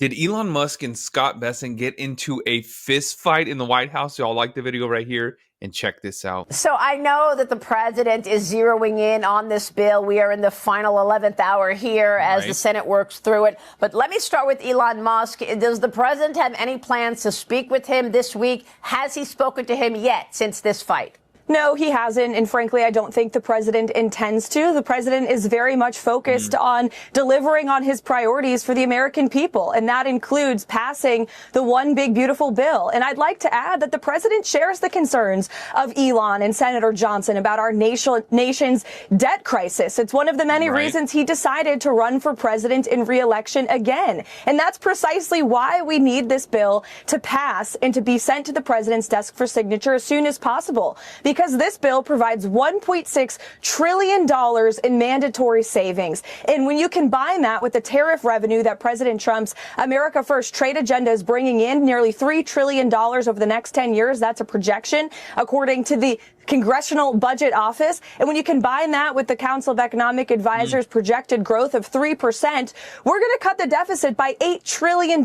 Did Elon Musk and Scott Bessent get into a fist fight in the White House? Y'all like the video right here and check this out. So I know that the president is zeroing in on this bill. We are in the final 11th hour here as the Senate works through it. But let me start with Elon Musk. Does the president have any plans to speak with him this week? Has he spoken to him yet since this fight? No, he hasn't. And frankly, I don't think the president intends to. The president is very much focused on delivering on his priorities for the American people. And that includes passing the one big, beautiful bill. And I'd like to add that the president shares the concerns of Elon and Senator Johnson about our nation's debt crisis. It's one of the many reasons he decided to run for president in re-election again. And that's precisely why we need this bill to pass and to be sent to the president's desk for signature as soon as possible. Because this bill provides $1.6 trillion in mandatory savings. And when you combine that with the tariff revenue that President Trump's America First trade agenda is bringing in, nearly $3 trillion over the next 10 years, that's a projection, according to the Congressional Budget Office. And when you combine that with the Council of Economic Advisors projected growth of 3%, we're going to cut the deficit by $8 trillion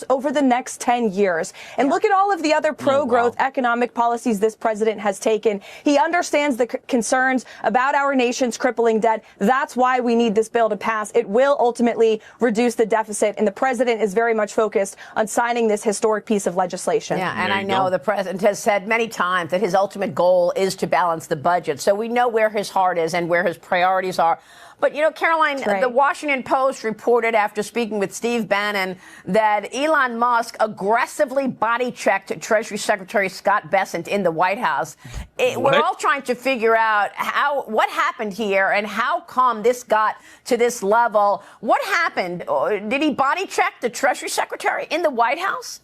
over the next 10 years. And look at all of the other pro-growth economic policies this president has taken. He understands the concerns about our nation's crippling debt. That's why we need this bill to pass. It will ultimately reduce the deficit. And the president is very much focused on signing this historic piece of legislation. Yeah, and I know the president has said many times that his ultimate goal is to balance the budget. So we know where his heart is and where his priorities are. But, you know, Karoline, the Washington Post reported after speaking with Steve Bannon that Elon Musk aggressively body-checked Treasury Secretary Scott Bessent in the White House. We're all trying to figure out what happened here and how come this got to this level. What happened? Did he body-check the Treasury Secretary in the White House?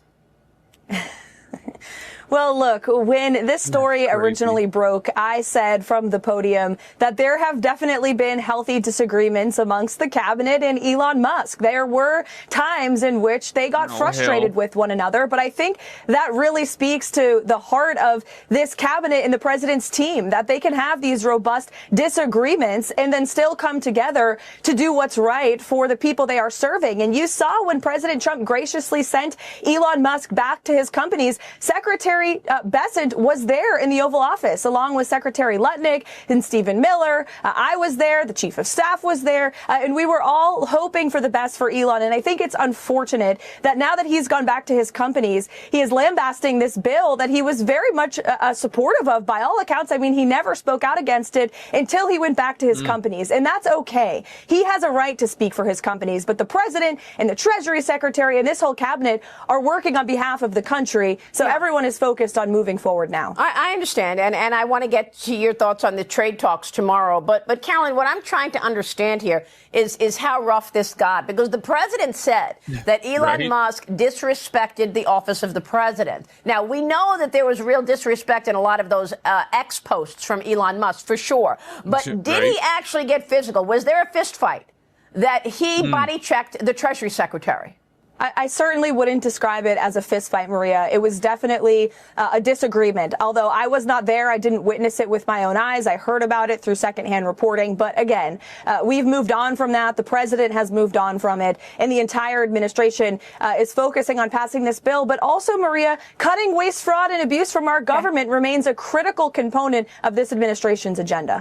Well, look, when this story originally broke, I said from the podium that there have definitely been healthy disagreements amongst the cabinet and Elon Musk. There were times in which they got frustrated with one another, but I think that really speaks to the heart of this cabinet and the president's team, that they can have these robust disagreements and then still come together to do what's right for the people they are serving. And you saw when President Trump graciously sent Elon Musk back to his companies, Secretary Bessent was there in the Oval Office, along with Secretary Lutnick and Stephen Miller. I was there. The chief of staff was there. And we were all hoping for the best for Elon. And I think it's unfortunate that now that he's gone back to his companies, he is lambasting this bill that he was very much supportive of by all accounts. I mean, he never spoke out against it until he went back to his companies. And that's okay. He has a right to speak for his companies. But the president and the Treasury Secretary and this whole cabinet are working on behalf of the country. So everyone is focused on moving forward now. I understand, and I want to get to your thoughts on the trade talks tomorrow. But Karoline, what I'm trying to understand here is how rough this got, because the president said that Elon Musk disrespected the office of the president. Now, we know that there was real disrespect in a lot of those X posts from Elon Musk, for sure. But did he actually get physical? Was there a fist fight that he body-checked the Treasury Secretary? I certainly wouldn't describe it as a fist fight, Maria. It was definitely a disagreement. Although I was not there, I didn't witness it with my own eyes. I heard about it through secondhand reporting. But again, we've moved on from that. The president has moved on from it. And the entire administration is focusing on passing this bill. But also, Maria, cutting waste, fraud, and abuse from our government remains a critical component of this administration's agenda.